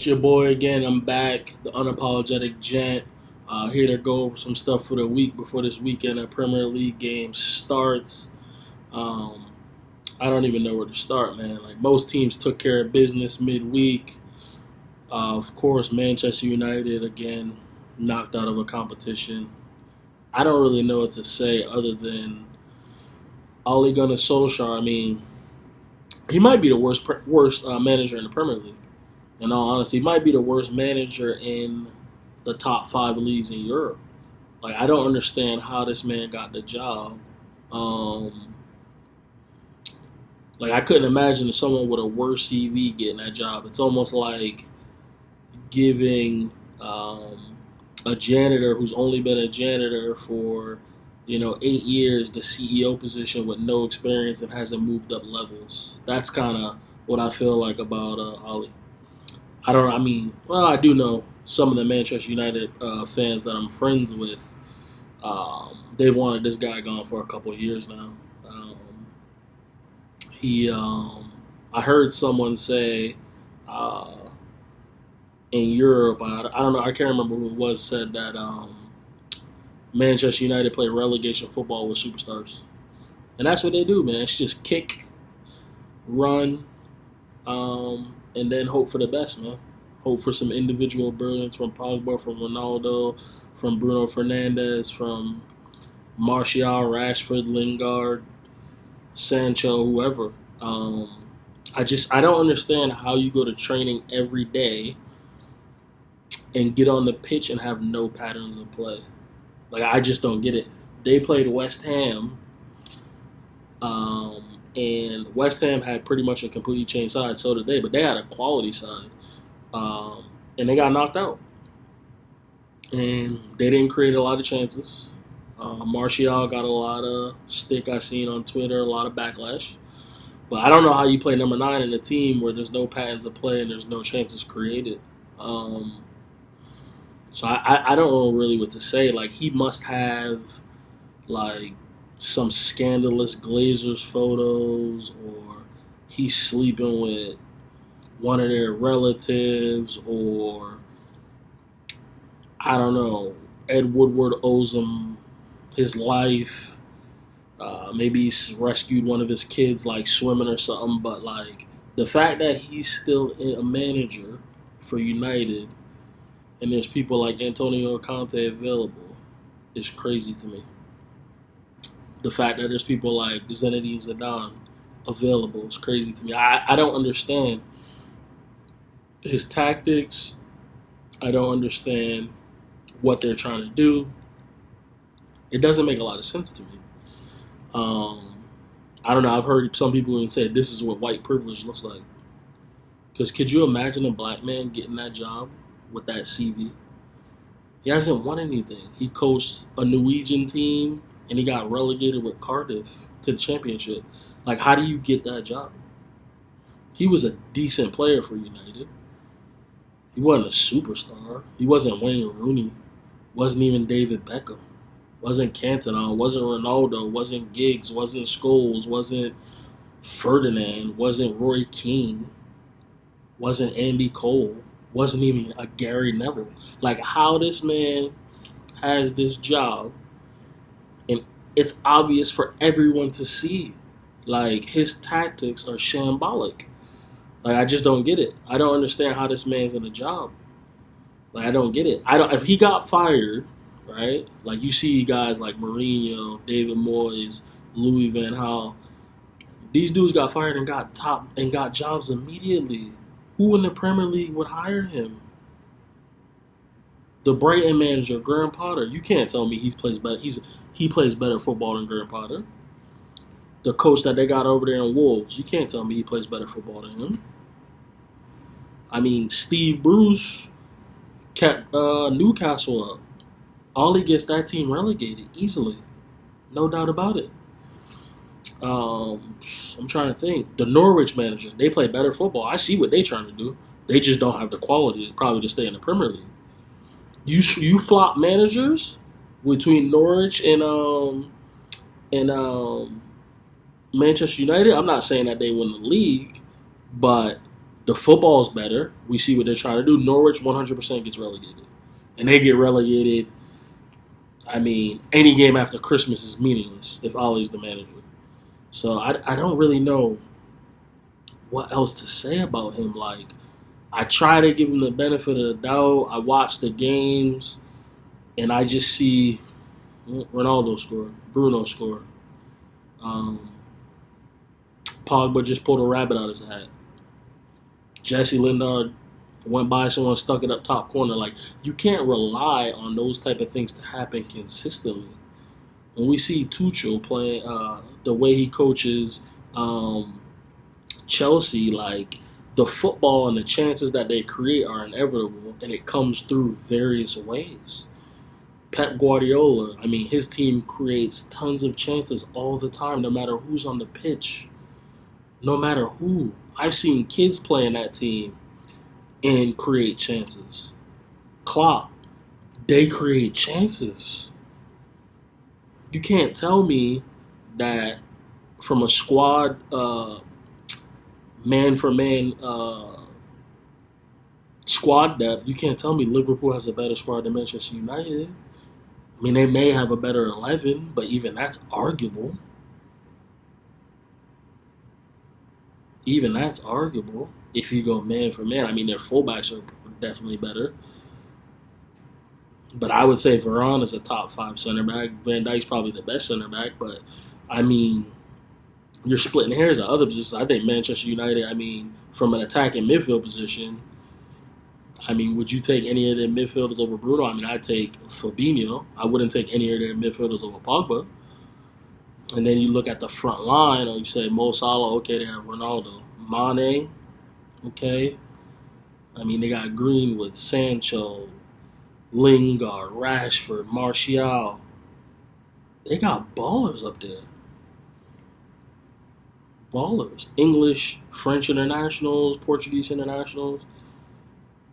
It's your boy again. I'm back, the unapologetic gent. Here to go over some stuff for the week before this weekend at Premier League game starts. Um, I don't even know where to start, man. Like most teams took care of business midweek. Of course, Manchester United again knocked out of a competition. I don't really know what to say other than Ole Gunnar Solskjaer. I mean, he might be the worst manager in the Premier League. In all honesty, he might be the worst manager in the top five leagues in Europe. Like, I don't understand how this man got the job. Um, like, I couldn't imagine someone with a worse CV getting that job. It's almost like giving a janitor who's only been a janitor for 8 years the CEO position with no experience and hasn't moved up levels. That's kind of what I feel like about Ali. I don't. I mean, well, I do know some of the Manchester United fans that I'm friends with. They've wanted this guy gone for a couple of years now. I heard someone say uh, in Europe, I don't know, I can't remember who it was, said that Manchester United play relegation football with superstars, and that's what they do, man. It's just kick, run, and then hope for the best, man. Hope for some individual brilliance from Pogba, from Ronaldo, from Bruno Fernandes, from Martial, Rashford, Lingard, Sancho, whoever. I don't understand how you go to training every day and get on the pitch and have no patterns of play. Like, I just don't get it. They played West Ham, and West Ham had pretty much a completely changed side. So did they, but they had a quality side, and they got knocked out. And they didn't create a lot of chances. Martial got a lot of stick I seen on Twitter, a lot of backlash. But I don't know how you play number 9 in a team where there's no patterns of play and there's no chances created. So I don't know really what to say. Like, he must have, like, some scandalous Glazers photos, or he's sleeping with one of their relatives, or I don't know, Ed Woodward owes him his life. Maybe he's rescued one of his kids, like swimming or something. But like, the fact that he's still a manager for United and there's people like Antonio Conte available is crazy to me. The fact that there's people like Zinedine Zidane available is crazy to me. I don't understand his tactics. I don't understand what they're trying to do. It doesn't make a lot of sense to me. I don't know. I've heard some people even say this is what white privilege looks like. Because could you imagine a black man getting that job with that CV? He hasn't won anything. He coached a Norwegian team and he got relegated with Cardiff to the championship. Like, how do you get that job? He was a decent player for United. He wasn't a superstar. He wasn't Wayne Rooney. Wasn't even David Beckham. Wasn't Cantona. Wasn't Ronaldo. Wasn't Giggs. Wasn't Scholes. Wasn't Ferdinand. Wasn't Roy Keane. Wasn't Andy Cole. Wasn't even a Gary Neville. Like, how this man has this job, and it's obvious for everyone to see. Like, his tactics are shambolic. Like, I just don't get it. I don't understand how this man's in a job. Like, I don't get it. If he got fired, right? Like, you see guys like Mourinho, David Moyes, Louis Van Gaal. These dudes got fired and got jobs immediately. Who in the Premier League would hire him? The Brighton manager, Graham Potter. You can't tell me he plays better. He plays better football than Graham Potter. The coach that they got over there in Wolves. You can't tell me he plays better football than him. I mean, Steve Bruce kept Newcastle up. Ollie gets that team relegated easily. No doubt about it. I'm trying to think. The Norwich manager, they play better football. I see what they're trying to do. They just don't have the quality probably to stay in the Premier League. You flop managers between Norwich and Manchester United. I'm not saying that they win the league, but The football's better. We see what they're trying to do. Norwich 100% gets relegated. And they get relegated. I mean, any game after Christmas is meaningless if Ollie's the manager. So I don't really know what else to say about him. Like, I try to give him the benefit of the doubt. I watch the games, and I just see Ronaldo score, Bruno score. Pogba just pulled a rabbit out of his hat. Jesse Lingard went by someone, stuck it up top corner. Like, you can't rely on those type of things to happen consistently. When we see Tuchel playing, the way he coaches Chelsea, like, the football and the chances that they create are inevitable, and it comes through various ways. Pep Guardiola, I mean, his team creates tons of chances all the time, no matter who's on the pitch. No matter who. I've seen kids play in that team and create chances. Klopp, they create chances. You can't tell me that from a squad, man-for-man squad depth, you can't tell me Liverpool has a better squad than Manchester United. I mean, they may have a better 11, but even that's arguable. Even that's arguable if you go man for man. I mean, their fullbacks are definitely better. But I would say Varane is a top 5 center back. Van Dijk's probably the best center back. But, I mean, you're splitting hairs at other positions. I think Manchester United, I mean, from an attacking midfield position, I mean, would you take any of their midfielders over Bruno? I mean, I'd take Fabinho. I wouldn't take any of their midfielders over Pogba. And then you look at the front line, or you say Mo Salah, okay, they have Ronaldo. Mane, okay. I mean, they got Greenwood, Sancho, Lingard, Rashford, Martial. They got ballers up there. Ballers. English, French internationals, Portuguese internationals.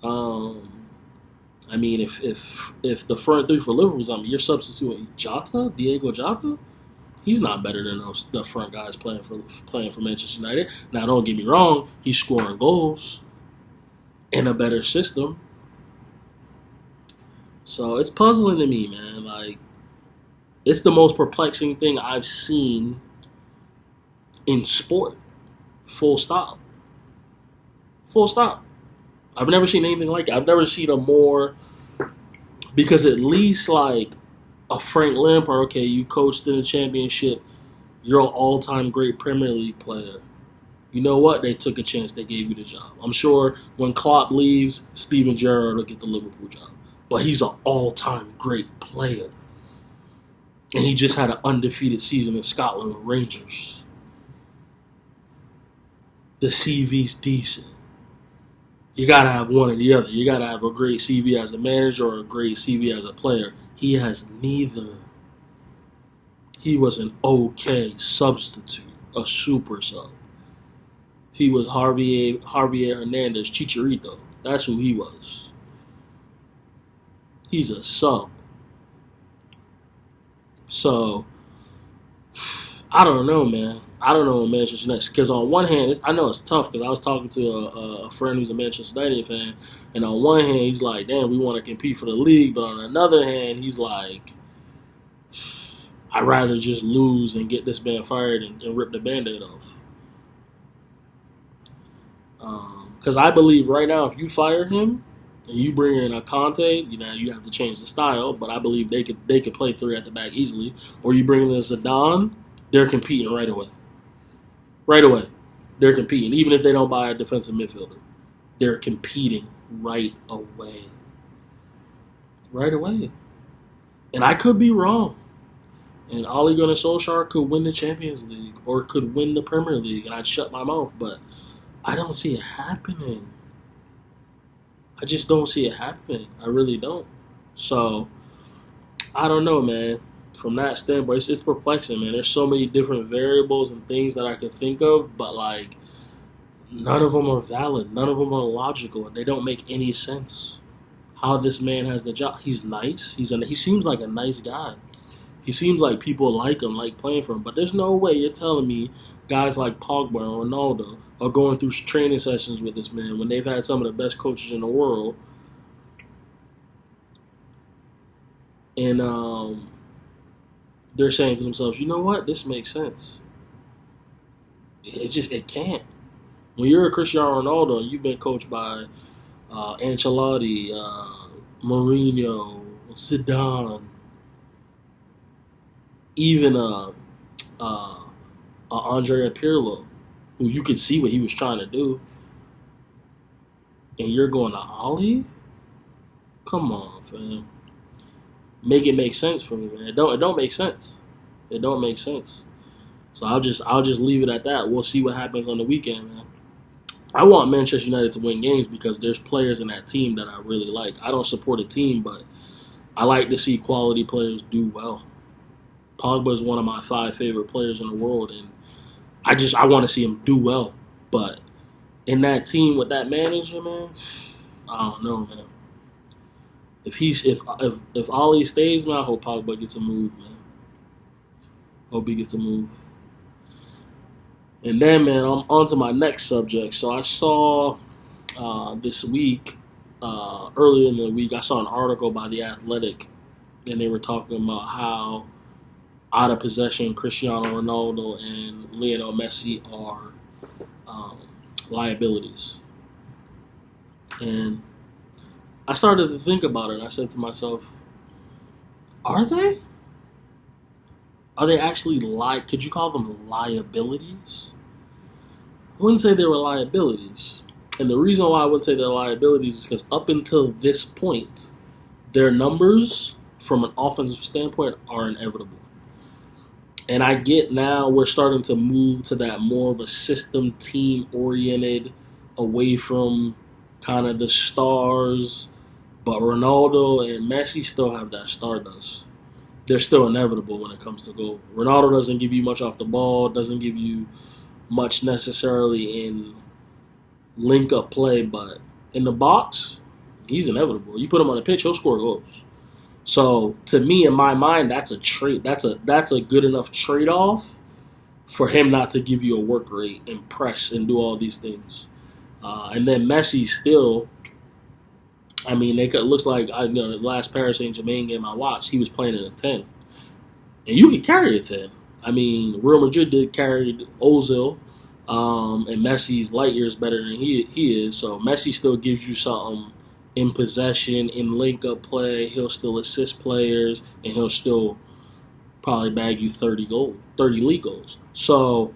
I mean, if the front three for Liverpool, I mean, you're substituting Jota, Diego Jota. He's not better than the front guys playing for Manchester United. Now, don't get me wrong, he's scoring goals in a better system. So it's puzzling to me, man. Like, it's the most perplexing thing I've seen in sport. Full stop. Full stop. I've never seen anything like it. I've never seen a more, because at least like a Frank Lampard, okay, you coached in the championship, you're an all-time great Premier League player. You know what? They took a chance. They gave you the job. I'm sure when Klopp leaves, Steven Gerrard will get the Liverpool job. But he's an all-time great player. And he just had an undefeated season in Scotland with Rangers. The CV's decent. You got to have one or the other. You got to have a great CV as a manager or a great CV as a player. He has neither. He was an okay substitute, a super sub. He was Javier Hernandez, Chicharito. That's who he was. He's a sub. So, I don't know, man. I don't know what Manchester United. Because on one hand, I know it's tough because I was talking to a friend who's a Manchester United fan, and on one hand, he's like, damn, we want to compete for the league. But on another hand, he's like, I'd rather just lose and get this man fired and rip the Band-Aid off. Because I believe right now, if you fire him and you bring in a Conte, you know, you have to change the style. But I believe they could play 3 at the back easily. Or you bring in a Zidane, they're competing right away. Right away. They're competing. Even if they don't buy a defensive midfielder, they're competing right away. Right away. And I could be wrong. And Ole Gunnar Solskjaer could win the Champions League or could win the Premier League, and I'd shut my mouth. But I don't see it happening. I just don't see it happening. I really don't. So, I don't know, man. From that standpoint, it's perplexing, man. There's so many different variables and things that I could think of, but, like, none of them are valid. None of them are logical. They don't make any sense. How this man has the job. He's nice. He seems like a nice guy. He seems like people like him, like playing for him. But there's no way you're telling me guys like Pogba and Ronaldo are going through training sessions with this man when they've had some of the best coaches in the world, and they're saying to themselves, you know what, this makes sense. It can't. When you're a Cristiano Ronaldo and you've been coached by Ancelotti, Mourinho, Zidane, even Andrea Pirlo, who you could see what he was trying to do, and you're going to Ollie? Come on, fam. Make it make sense for me, man. It don't make sense. It don't make sense. So I'll just leave it at that. We'll see what happens on the weekend, man. I want Manchester United to win games because there's players in that team that I really like. I don't support a team, but I like to see quality players do well. Pogba is one of my 5 favorite players in the world, and I want to see him do well. But in that team with that manager, man, I don't know, man. If Ollie stays, man, I hope Pogba gets a move, man. Hope he gets a move. And then, man, I'm on to my next subject. So I saw this week, earlier in the week, I saw an article by The Athletic, and they were talking about how out of possession Cristiano Ronaldo and Lionel Messi are liabilities. And I started to think about it, and I said to myself, are they? Are they actually could you call them liabilities? I wouldn't say they were liabilities. And the reason why I wouldn't say they're liabilities is because up until this point, their numbers from an offensive standpoint are inevitable. And I get now we're starting to move to that more of a system team oriented, away from kind of the stars. But Ronaldo and Messi still have that stardust. They're still inevitable when it comes to goal. Ronaldo doesn't give you much off the ball, doesn't give you much necessarily in link-up play, but in the box, he's inevitable. You put him on the pitch, he'll score goals. So, to me, in my mind, that's a trade. That's a good enough trade-off for him not to give you a work rate and press and do all these things. And then Messi still, I mean, looks like the last Paris Saint-Germain game I watched, he was playing at a 10. And you can carry a 10. I mean, Real Madrid did carry Ozil, and Messi's light years better than he is. So Messi still gives you something in possession, in link-up play. He'll still assist players, and he'll still probably bag you 30 30 league goals. So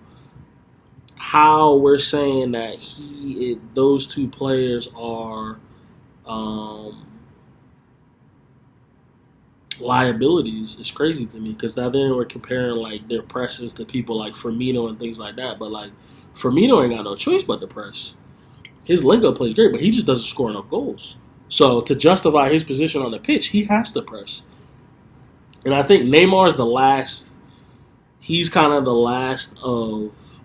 how we're saying that those two players are liabilities is crazy to me, because now then we're comparing like their presses to people like Firmino and things like that. But like Firmino ain't got no choice but to press. His link-up play is great, but he just doesn't score enough goals. So to justify his position on the pitch, he has to press. And I think Neymar is the last. He's kind of the last of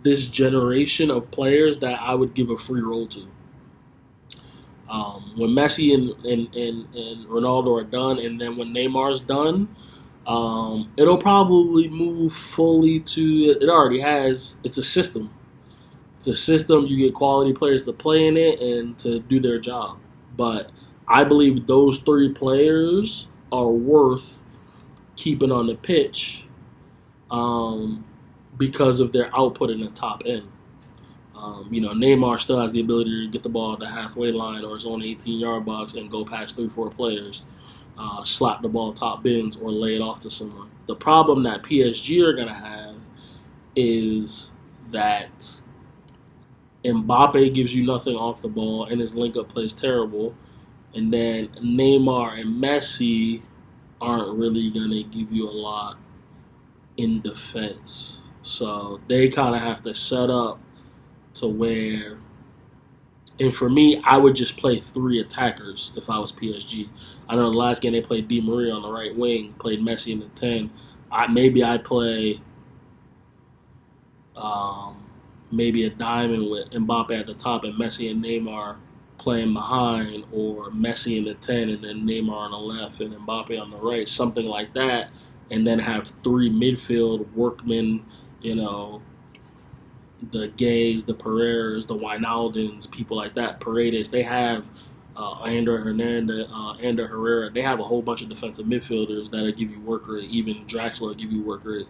this generation of players that I would give a free roll to. When Messi and Ronaldo are done, and then when Neymar's done, it'll probably move fully to, it already has, it's a system. It's a system. You get quality players to play in it and to do their job. But I believe those 3 players are worth keeping on the pitch because of their output in the top end. Neymar still has the ability to get the ball at the halfway line or his own 18-yard box and go past 3-4 players, slap the ball top bins, or lay it off to someone. The problem that PSG are going to have is that Mbappe gives you nothing off the ball and his link-up play is terrible. And then Neymar and Messi aren't really going to give you a lot in defense. So they kind of have to set up to where, and for me, I would just play 3 attackers if I was PSG. I know the last game they played Di Maria on the right wing, played Messi in the 10. Maybe I play maybe a diamond with Mbappe at the top and Messi and Neymar playing behind, or Messi in the 10 and then Neymar on the left and Mbappe on the right, something like that, and then have 3 midfield workmen, the Gays, the Pereiras, the Wijnaldums, people like that, Paredes. They have Ander Hernandez, Ander Herrera. They have a whole bunch of defensive midfielders that'll give you work rate. Even Draxler will give you work rate.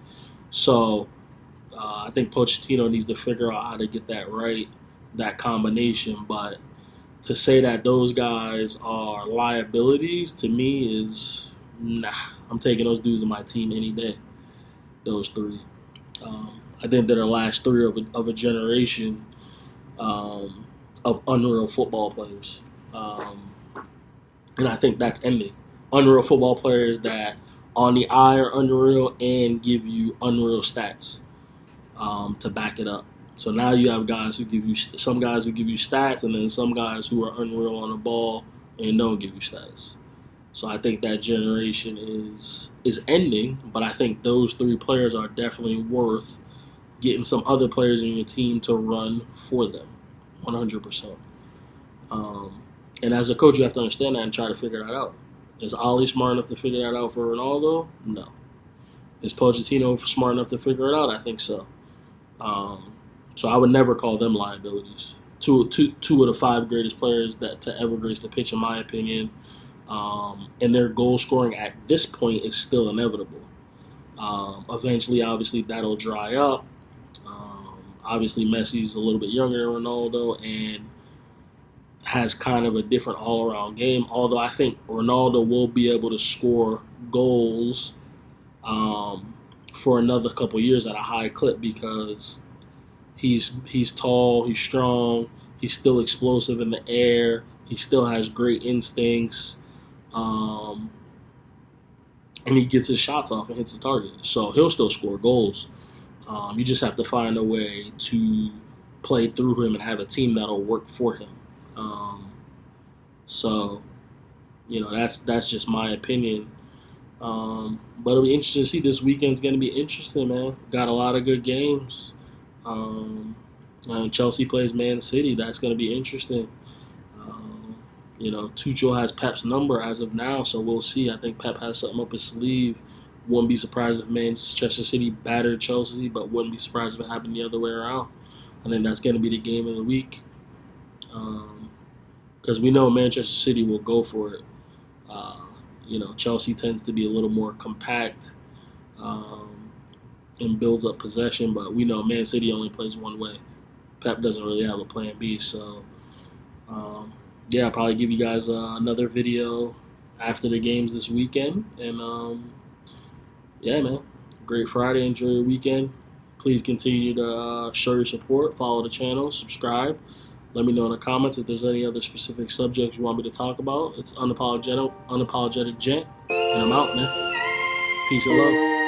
So I think Pochettino needs to figure out how to get that right, that combination. But to say that those guys are liabilities to me is nah. I'm taking those dudes on my team any day. Those three. I think they're the last three of a generation of unreal football players. And I think that's ending. Unreal football players that on the eye are unreal and give you unreal stats to back it up. So now you have guys who give you some guys who give you stats, and then some guys who are unreal on the ball and don't give you stats. So I think that generation is ending, but I think those three players are definitely worth getting some other players in your team to run for them, 100%. And as a coach, you have to understand that and try to figure that out. Is Ollie smart enough to figure that out for Ronaldo? No. Is Pochettino smart enough to figure it out? I think so. So I would never call them liabilities. Two of the five greatest players to ever grace the pitch, in my opinion. And their goal scoring at this point is still inevitable. Eventually, obviously, that'll dry up. Obviously, Messi's a little bit younger than Ronaldo and has kind of a different all-around game. Although I think Ronaldo will be able to score goals for another couple years at a high clip because he's tall, he's strong, he's still explosive in the air, he still has great instincts, and he gets his shots off and hits the target. So he'll still score goals. You just have to find a way to play through him and have a team that'll work for him. So, that's just my opinion. But it'll be interesting to see. This weekend's going to be interesting, man. Got a lot of good games. Chelsea plays Man City. That's going to be interesting. Tuchel has Pep's number as of now, so we'll see. I think Pep has something up his sleeve. Wouldn't be surprised if Manchester City battered Chelsea, but wouldn't be surprised if it happened the other way around. I think that's going to be the game of the week. Because we know Manchester City will go for it. Chelsea tends to be a little more compact and builds up possession, but we know Man City only plays one way. Pep doesn't really have a plan B, so I'll probably give you guys another video after the games this weekend. And man, great Friday. Enjoy your weekend. Please continue to show your support, follow the channel, subscribe. Let me know in the comments if there's any other specific subjects you want me to talk about. It's Unapologetic Gent, and I'm out, man. Peace and love.